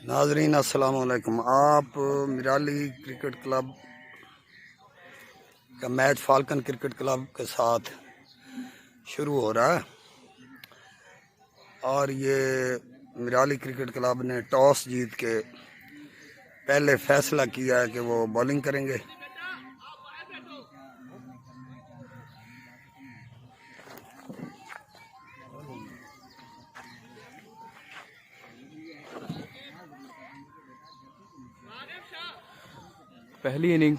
नाजरीन अस्सलाम वालेकुम। आप मिराली क्रिकेट क्लब का मैच फाल्कन क्रिकेट क्लब के साथ शुरू हो रहा है और ये मिराली क्रिकेट क्लब ने टॉस जीत के पहले फैसला किया है कि वो बॉलिंग करेंगे। पहली इनिंग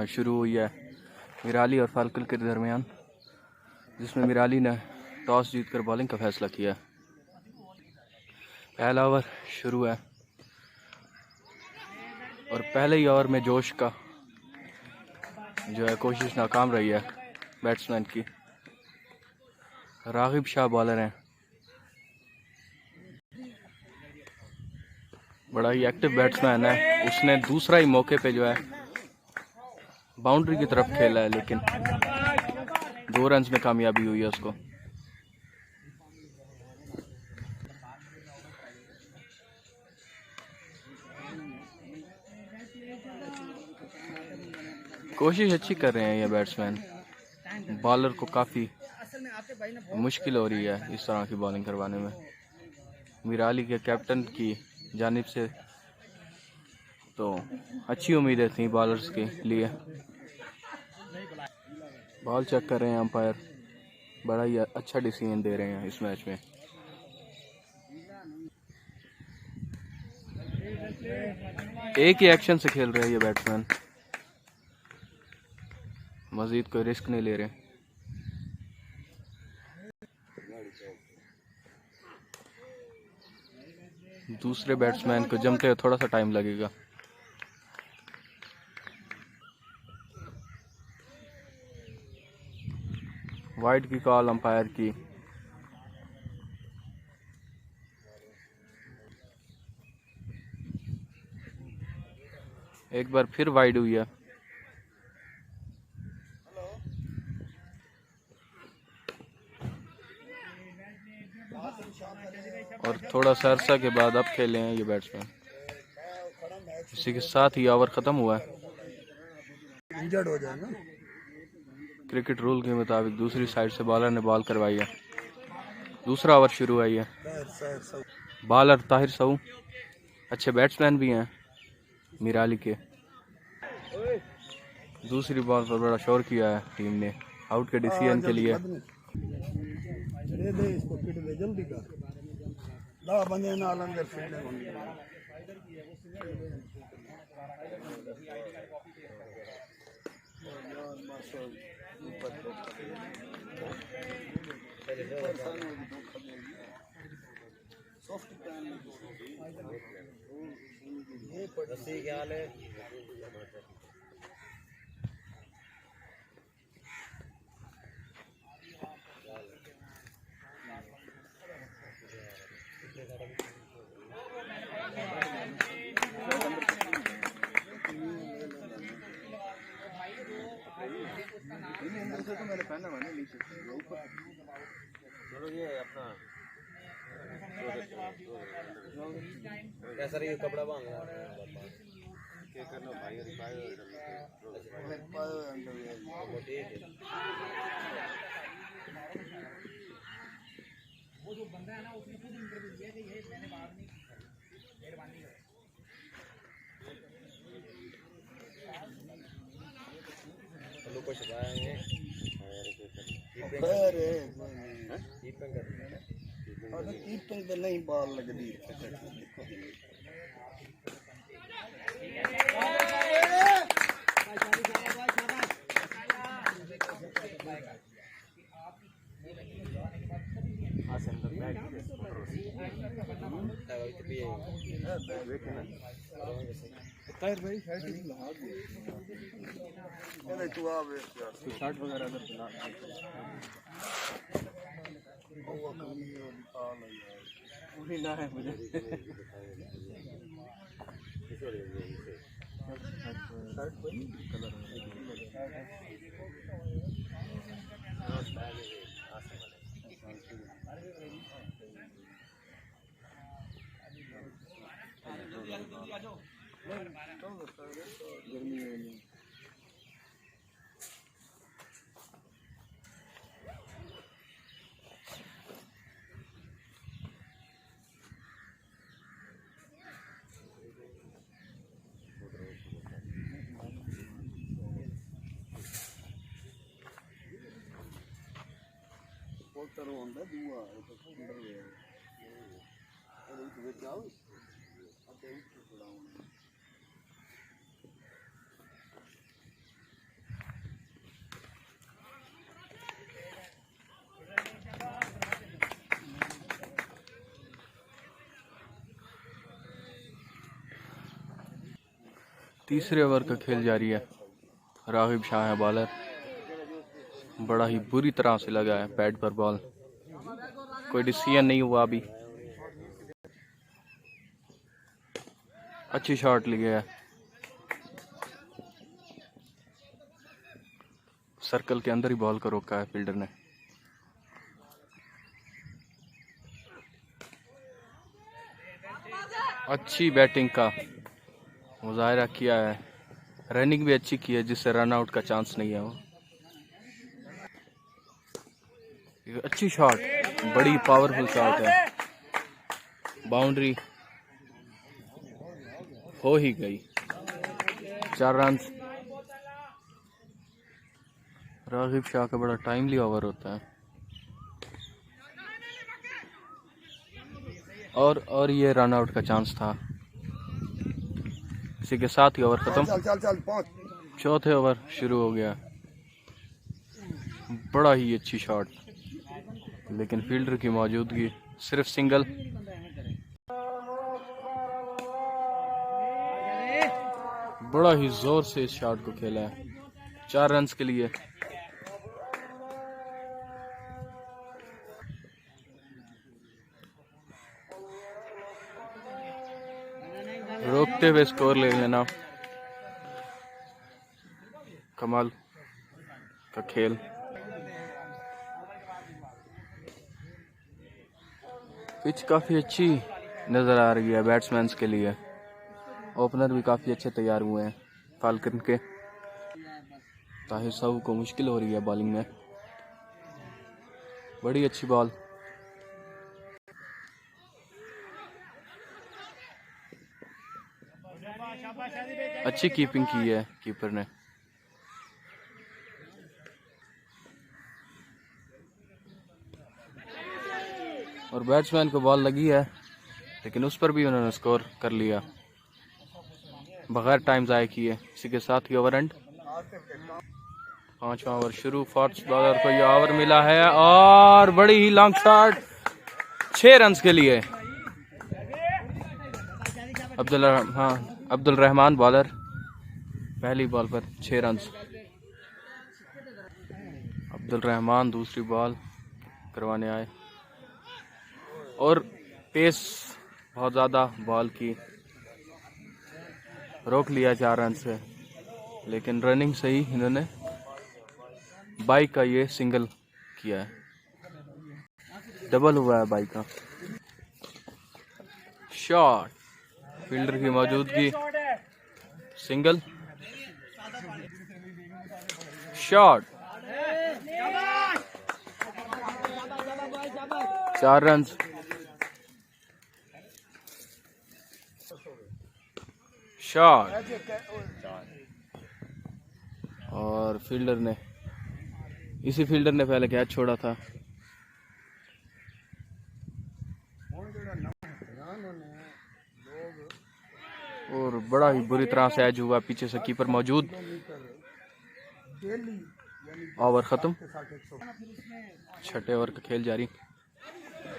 शुरू हुई है मिराली और फाल्कन के दरमियान, जिसमें मिराली ने टॉस जीतकर बॉलिंग का फैसला किया। पहला ओवर शुरू है और पहले ही ओवर में जोश का जो है कोशिश नाकाम रही है बैट्समैन की। रागिब शाह बॉलर हैं, बड़ा ही एक्टिव बैट्समैन है। उसने दूसरा ही मौके पे जो है बाउंड्री की तरफ खेला है, लेकिन 2 रन्स में कामयाबी हुई है उसको। कोशिश अच्छी कर रहे हैं ये बैट्समैन। बॉलर को काफ़ी मुश्किल हो रही है इस तरह की बॉलिंग करवाने में। मिराली के कैप्टन की जानिब से तो अच्छी उम्मीदें थी बॉलर्स के लिए। बॉल चेक कर रहे हैं अंपायर, बड़ा ही अच्छा डिसीजन दे रहे हैं इस मैच में। एक ही एक्शन से खेल रहे हैं ये बैट्समैन, मजीद कोई रिस्क नहीं ले रहे। दूसरे बैट्समैन को जमते हुए थोड़ा सा टाइम लगेगा। वाइड की कॉल अंपायर की। एक बार फिर वाइड हुई है। और थोड़ा सा अरसा के बाद अब खेले हैं ये बैट्समैन। इसी के साथ ही ओवर ख़त्म हुआ है। इंजर्ड हो जाएगा। क्रिकेट रूल के मुताबिक दूसरी साइड से बॉलर ने बॉल करवाई है। दूसरा ओवर शुरू हुआ है। बॉलर ताहिर सऊ अच्छे बैट्समैन भी हैं मिराली के। दूसरी बॉल पर बड़ा शोर किया है टीम ने आउट के डिसीजन के लिए। चलो ये अपना कैसा रही कपड़ा बांध क्या करना भाई वो जो बंदा है ना उसने खुद इंटरव्यू दिया कि ये मैंने बाहर नहीं मेहरबानी कर लोग को छुपाएंगे कीपिंग पे नहीं बॉल लगती। शर्ट वगैरह अगर ना है मुझे तीसरे ओवर का खेल जारी है। रागिब शाह है बॉलर, बड़ा ही बुरी तरह से लगा है पैड पर बॉल, कोई डिसीजन नहीं हुआ अभी। अच्छी शॉट ली है, सर्कल के अंदर ही बॉल को रोका है फील्डर ने। अच्छी बैटिंग का मुजाहिरा किया है, रनिंग भी अच्छी की है जिससे रन आउट का चांस नहीं है। वो अच्छी शॉट, बड़ी पावरफुल शॉट है, बाउंड्री हो ही गई। 4 रन। रागिब शाह का बड़ा टाइमली ओवर होता है। और ये रन आउट का चांस था। इसी के साथ ही ओवर खत्म। चौथे ओवर शुरू हो गया। बड़ा ही अच्छी शॉट, लेकिन फील्डर की मौजूदगी, सिर्फ सिंगल। बड़ा ही जोर से इस शॉट को खेला है, 4 रन के लिए। रोकते हुए स्कोर ले लेना, कमाल का खेल। पिच काफी अच्छी नजर आ रही है बैट्समैन के लिए। ओपनर भी काफी अच्छे तैयार हुए हैं फाल्कन के। ताहिर साहब को मुश्किल हो रही है बॉलिंग में। बड़ी अच्छी बॉल, अच्छी कीपिंग की है कीपर ने। और बैट्समैन को बॉल लगी है, लेकिन उस पर भी उन्होंने स्कोर कर लिया बगैर टाइम ज़ाया किए। इसी के साथ ही ओवर एंड। 5वां ओवर शुरू। फोर्थ बॉलर को यह ओवर मिला है और बड़ी ही लॉन्ग शॉट, 6 रन के लिए। अब्दुल रहमान बॉलर, पहली बॉल पर 6 रन। अब्दुल रहमान दूसरी बॉल करवाने आए और पेस बहुत ज़्यादा बॉल की, रोक लिया 4 रन से, लेकिन रनिंग सही इन्होंने बाइक का ये सिंगल किया है, डबल हुआ है बाइक का। शॉट, फील्डर की मौजूदगी, सिंगल। Shot, 4 run. शॉट, और फील्डर ने, इसी फील्डर ने पहले कैच छोड़ा था। और बड़ा ही बुरी तरह से एज हुआ, पीछे से कीपर मौजूद। ओवर खत्म, 6ठे ओवर का खेल जारी।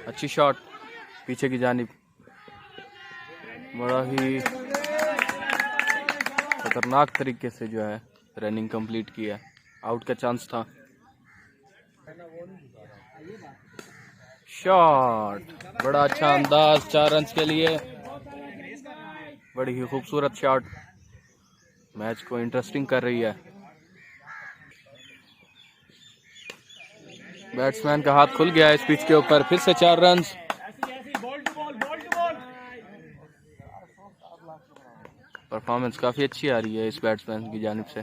अच्छी शॉट पीछे की जानिब, बड़ा ही खतरनाक तरीके से जो है रनिंग कंप्लीट किया। आउट का चांस था। शॉट, बड़ा अच्छा अंदाज, 4 रन के लिए। बड़ी ही खूबसूरत शॉट, मैच को इंटरेस्टिंग कर रही है। बैट्समैन का हाथ खुल गया इस पिच के ऊपर। फिर से 4 रन। परफॉर्मेंस काफ़ी अच्छी आ रही है इस बैट्समैन की जानिब से।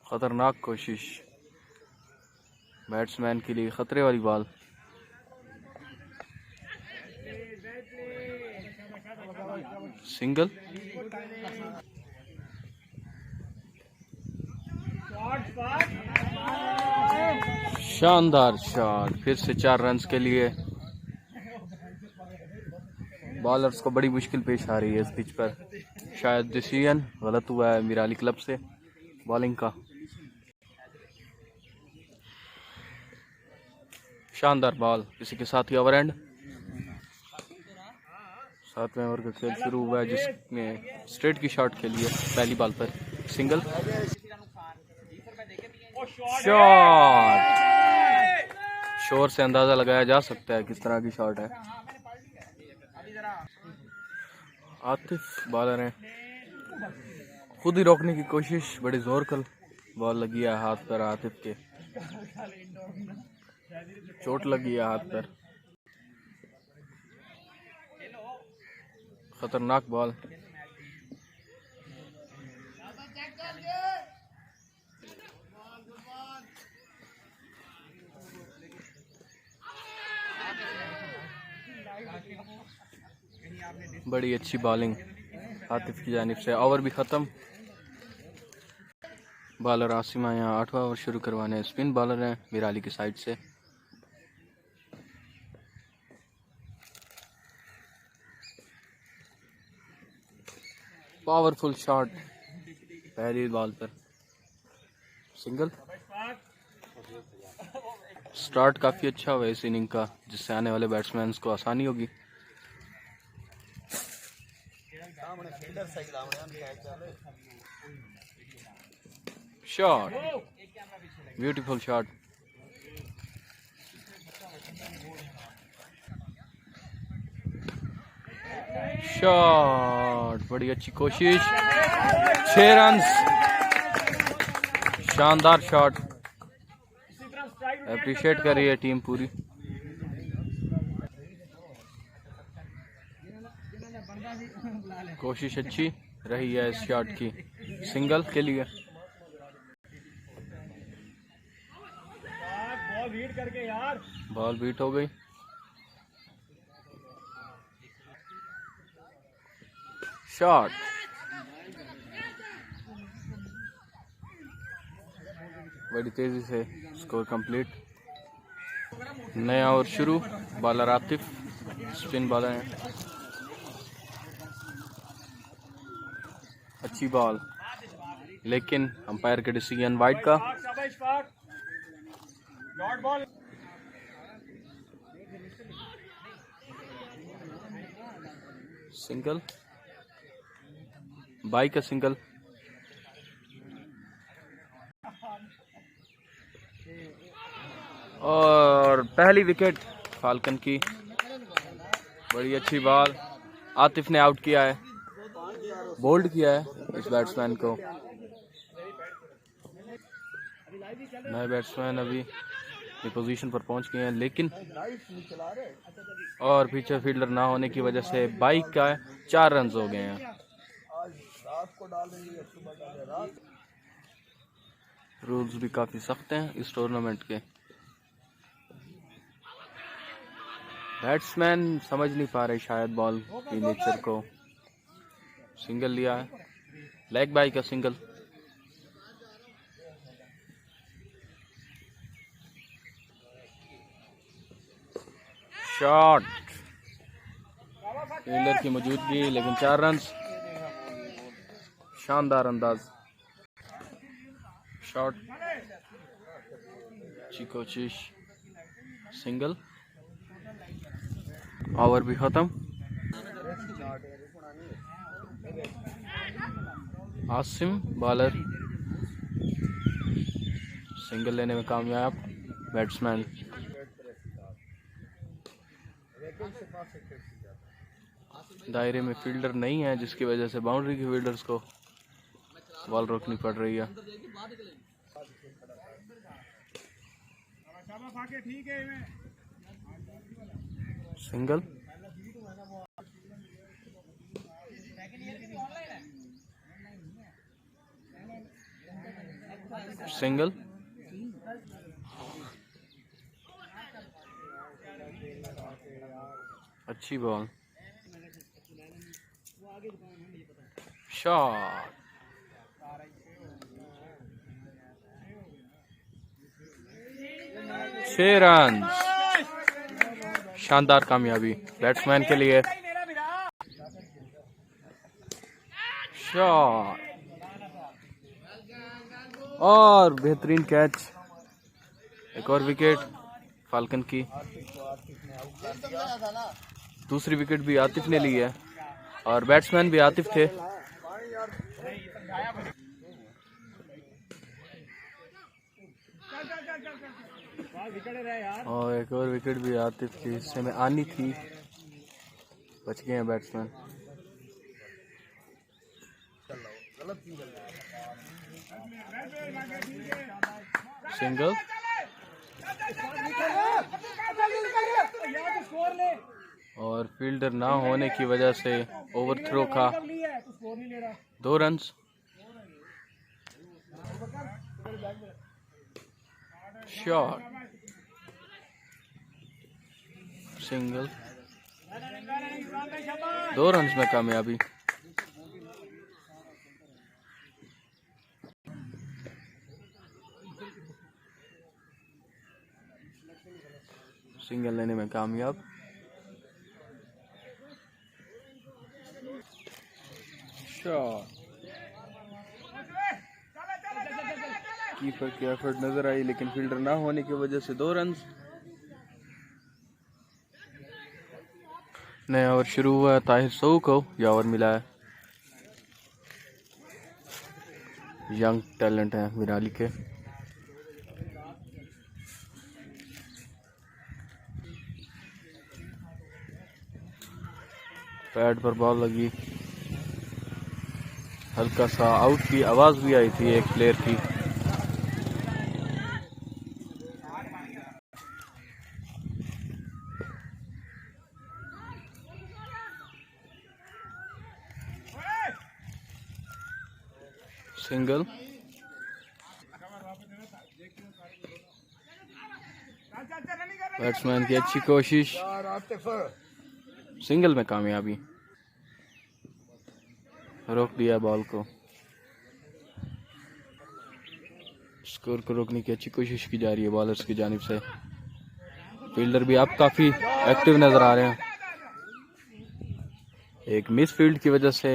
खतरनाक कोशिश, बैट्समैन के लिए खतरे वाली बॉल। सिंगल। शानदार शॉट, फिर से 4 रन्स के लिए। बॉलर्स को बड़ी मुश्किल पेश आ रही है इस पिच पर। शायद डिसीजन गलत हुआ है मिराली क्लब से बॉलिंग का। शानदार बॉल, किसी के साथ ही ओवर एंड। 7वें ओवर का खेल शुरू हुआ है जिसमें स्ट्रेट की शॉट खेली है पहली बॉल पर। सिंगल। शॉट, शोर से अंदाजा लगाया जा सकता है किस तरह की शॉट है। आतिफ बॉलर हैं, खुद ही रोकने की कोशिश, बड़ी जोर कर बॉल लगी है हाथ पर। आतिफ के चोट लगी है हाथ पर। खतरनाक बॉल। बड़ी अच्छी बॉलिंग आतिफ की जानिब से। ओवर भी ख़त्म। बॉलर आसिमा यहाँ 8वां ओवर शुरू करवाने। स्पिन बॉलर हैं मिराली की साइड से। पावरफुल शॉट पहली बॉल पर। सिंगल। स्टार्ट काफ़ी अच्छा हुआ इस इनिंग का, जिससे आने वाले बैट्समैन को आसानी होगी। Shot, beautiful shot. शॉट, बड़ी अच्छी कोशिश। 6 रन्स, शानदार शॉट। अप्रिशिएट कर रही है टीम पूरी। कोशिश अच्छी रही है इस शॉट की। सिंगल के लिए। बॉल बीट हो गई। शॉट, बड़ी तेजी से स्कोर कंप्लीट। नया ओवर शुरू। बॉलर आतिफ स्पिन बॉलर हैं। अच्छी बॉल, लेकिन अंपायर के डिसीजन वाइड का। सिंगल, बाई का सिंगल। और पहली विकेट फाल्कन की। बड़ी अच्छी बॉल, आतिफ ने आउट किया है, बोल्ड किया है इस बैट्समैन को। नए बैट्समैन अभी अपनी पोजीशन पर पहुंच गए हैं, लेकिन और पीछे फील्डर ना होने की वजह से बाइक का 4 रन हो गए हैं। रूल्स भी काफी सख्त हैं इस टूर्नामेंट के। बैट्समैन समझ नहीं पा रहे शायद बॉल की नेचर को। सिंगल लिया है, लेग बाई का सिंगल। शॉट, फील्डर की मौजूदगी, लेकिन 4 रन। शानदार अंदाज। शॉट, अच्छी कोशिश। सिंगल। ओवर भी खत्म। आसिम बॉलर सिंगल लेने में कामयाब। बैट्समैन दायरे में फील्डर नहीं है, जिसकी वजह से बाउंड्री के फील्डर्स को बॉल रोकनी पड़ रही है। सिंगल। सिंगल। अच्छी बॉल, शॉट, 6 रन। शानदार कामयाबी बैट्समैन के लिए। शॉट और बेहतरीन कैच। एक और विकेट फाल्कन की। दूसरी विकेट भी आतिफ ने ली है और बैट्समैन भी आतिफ थे। और एक और विकेट भी आतिफ के हिस्से में आनी थी, बच गए हैं बैट्समैन। सिंगल और फील्डर ना होने की वजह से ओवर थ्रो का 2 रन्स। शॉट, सिंगल, 2 रन्स में कामयाबी। सिंगल लेने में कामयाब। शॉट, कीपर की एफर्ट नजर आई लेकिन फील्डर ना होने की वजह से 2 रन्स। नया ओवर शुरू हुआ है। ताहिर सऊ को यह ओवर मिला है। यंग टैलेंट है विराली के। पैड पर बॉल लगी, हल्का सा आउट की आवाज भी आई थी एक प्लेयर की। सिंगल, बैट्समैन की अच्छी कोशिश, सिंगल में कामयाबी। रोक दिया बॉल को। स्कोर को रोकने की अच्छी कोशिश की जा रही है बॉलर्स की जानिब से। फील्डर भी अब काफी एक्टिव नजर आ रहे हैं। एक मिस फील्ड की वजह से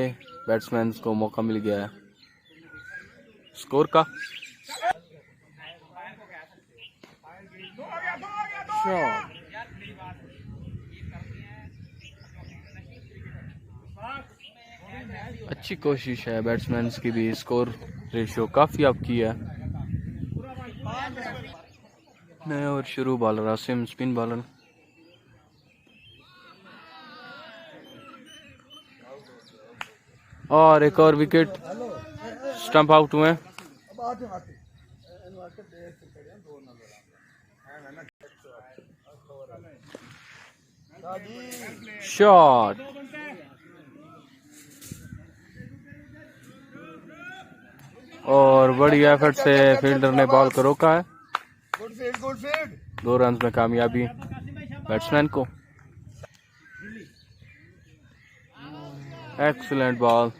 बैट्समैन को मौका मिल गया है स्कोर का। शॉट, अच्छी कोशिश है बैट्समैन की भी। स्कोर रेशियो काफी अप की है। नया ओवर शुरू। Bowler Asim spin bowler. और एक और विकेट। स्टंप आउट हुए। शॉट, और बड़ी एफर्ट से फील्डर ने बॉल को रोका है। 2 रन में कामयाबी बैट्समैन को। Excellent ball.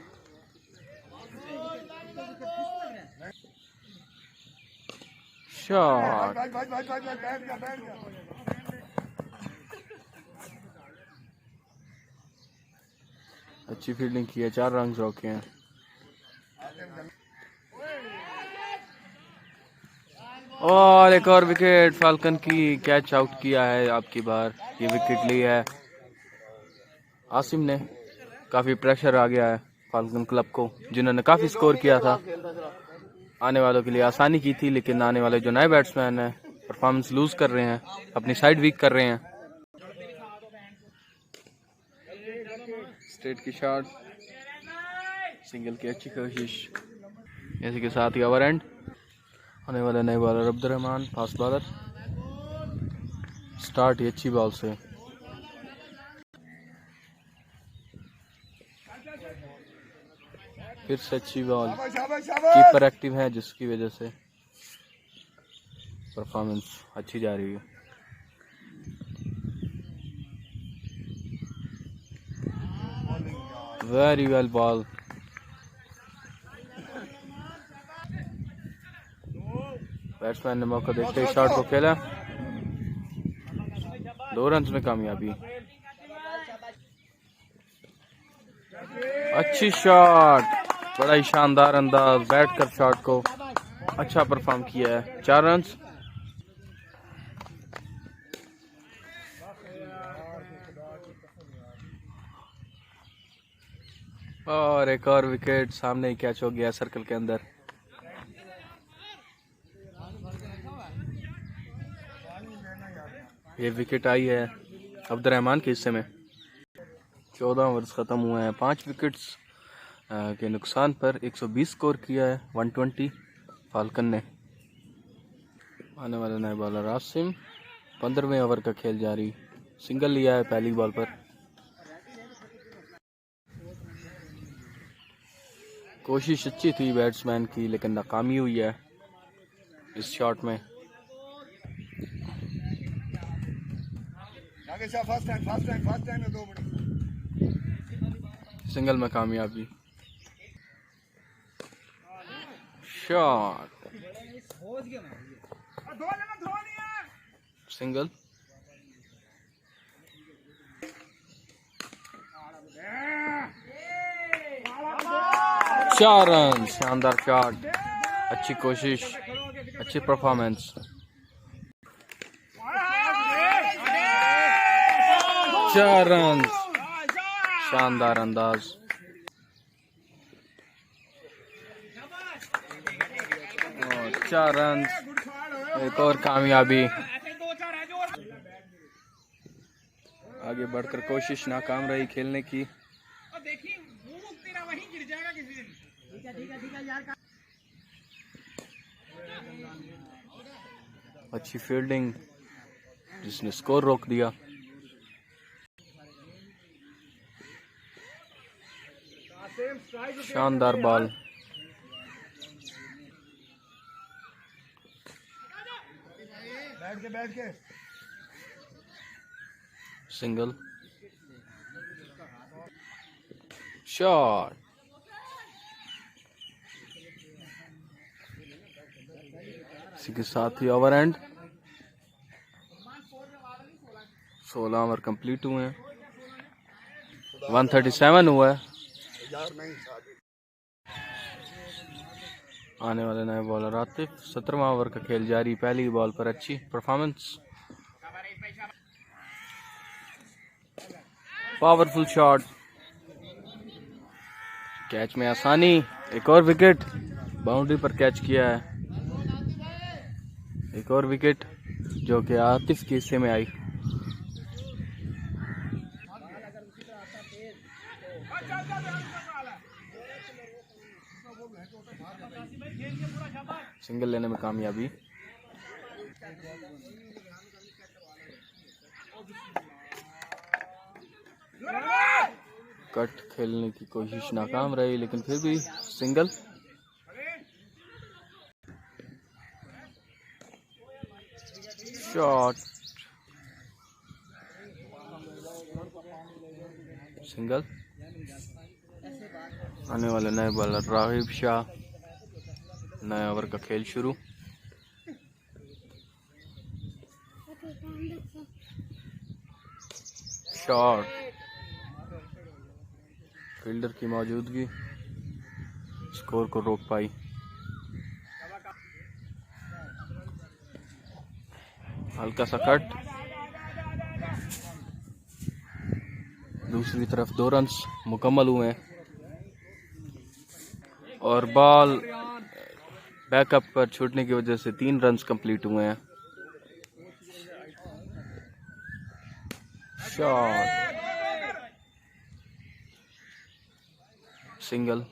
शॉट, अच्छी फील्डिंग की है। 4 रन रोके हैं। और एक और विकेट फाल्कन की। कैच आउट किया है आपकी बार। ये विकेट ली है आसिम ने। काफी प्रेशर आ गया है फाल्कन क्लब को, जिन्होंने काफी स्कोर किया था। आने वालों के लिए आसानी की थी, लेकिन आने वाले जो नए बैट्समैन हैं परफॉर्मेंस लूज कर रहे हैं, अपनी साइड वीक कर रहे हैं। स्ट्रेट की शॉट, सिंगल की अच्छी कोशिश। इसी के साथ ही ओवर एंड। आने वाले नए bowler Abdurrahman, fast bowler. Start ही अच्छी बॉल से। फिर से अच्छी बॉल, कीपर एक्टिव है जिसकी वजह से परफॉर्मेंस अच्छी जा रही है। वेरी वेल बॉल, बैट्समैन ने मौका देखते ही शॉट को खेला, 2 रन में कामयाबी। अच्छी शॉट, बड़ा ही शानदार अंदाज, बैठ कर शॉट को अच्छा परफॉर्म किया है, 4 रन। और एक और विकेट, सामने ही कैच हो गया सर्कल के अंदर। ये विकेट आई है अब्दुर्रहमान के हिस्से में। 14 ओवर्स ख़त्म हुए हैं, 5 विकेट्स के नुकसान पर 120 स्कोर किया है 120 फाल्कन ने। आने वाला नए बॉलर आसिम, 15वें ओवर का खेल जारी, सिंगल लिया है पहली बॉल पर। कोशिश अच्छी थी बैट्समैन की लेकिन नाकामी हुई है इस शॉट में। सिंगल में कामयाबी। शॉट, सिंगल, चार रन, शानदार शॉट, अच्छी कोशिश, अच्छी परफॉर्मेंस। 4 रन, शानदार अंदाज। और 4 रन, एक और कामयाबी। आगे बढ़कर कोशिश नाकाम रही खेलने की। अच्छी फील्डिंग जिसने स्कोर रोक दिया। शानदार बॉल, बैठ के सिंगल, शॉट, इसी के साथ ही ओवर एंड। 16 ओवर कंप्लीट हुए हैं, 137 हुआ है। आने वाले नए बॉलर आतिफ, 17वां ओवर का खेल जारी, पहली बॉल पर अच्छी परफॉर्मेंस। पावरफुल शॉट, कैच में आसानी, एक और विकेट, बाउंड्री पर कैच किया है। एक और विकेट जो कि आतिफ के हिस्से में आई। सिंगल लेने में कामयाबी। कट खेलने की कोशिश नाकाम रही लेकिन फिर भी सिंगल। Shot, single. आने वाले नए बॉलर राहिब शाह, नए ओवर का खेल शुरू। शॉट, फील्डर की मौजूदगी स्कोर को रोक पाई। हल्का सा कट, दूसरी तरफ 2 रन मुकम्मल हुए और बॉल बैकअप पर छूटने की वजह से 3 रन कंप्लीट हुए हैं। Shot, single.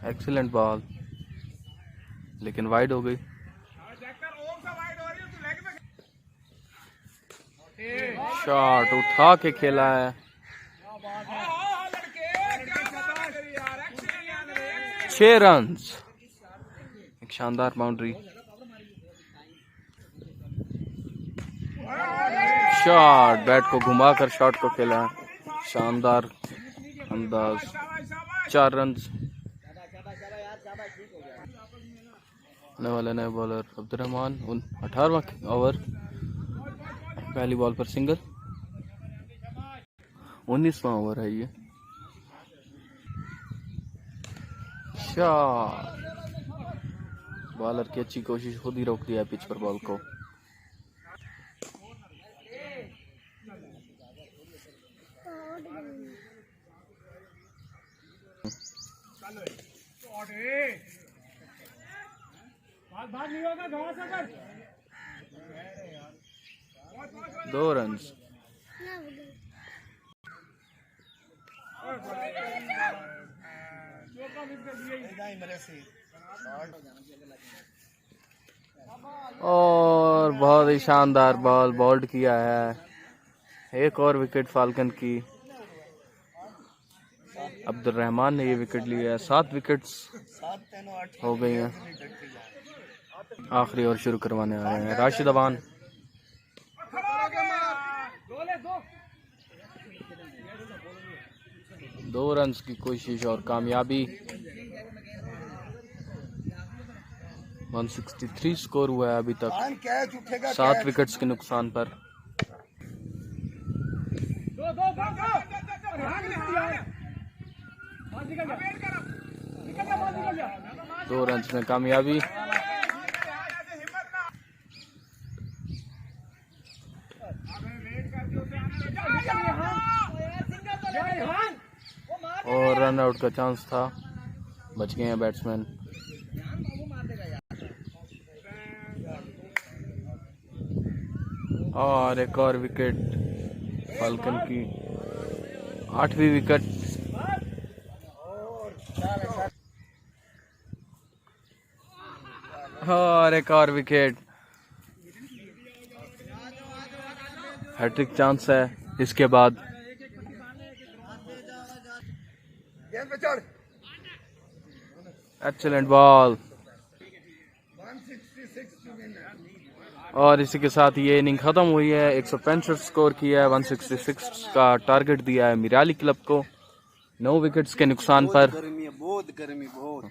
एक्सीलेंट बॉल, लेकिन वाइड हो गई। शॉट उठा के खेला है। 6 रन, एक शानदार बाउंड्री। शॉट, बैट को घुमाकर शॉट को खेला, शानदार अंदाज। 4 रन। आने वाले नए बॉलर अब्दुर्रहमान, 18वां ओवर, पहली बॉल पर सिंगल। 19वां ओवर है ये। शॉट, बॉलर की अच्छी कोशिश, खुद ही रोक दिया पिच पर बॉल को। नहीं होगा, 2 रन। और बहुत ही शानदार बॉल बॉल्ड किया है। एक और विकेट फाल्कन की। अब्दुर्रहमान ने ये विकेट लिया है। 7 विकेट्स हो गई हैं। आखिरी ओवर शुरू करवाने आ रहे हैं राशिद अवान। 2 रन की कोशिश और कामयाबी। 163 स्कोर हुआ है अभी तक, 7 विकेट्स के नुकसान पर। दो रन में कामयाबी। और रन आउट का चांस था, बच गए हैं बैट्समैन। और एक और विकेट फाल्कन की, 8वीं विकेट। और एक और विकेट। हैट्रिक चांस है इसके बाद। Excellent ball. और इसी के साथ ये इनिंग खत्म हुई है। 165 स्कोर किया है, 166 का टारगेट दिया है मिराली क्लब को, 9 विकेट्स के नुकसान पर। बहुत गर्मी बहुत।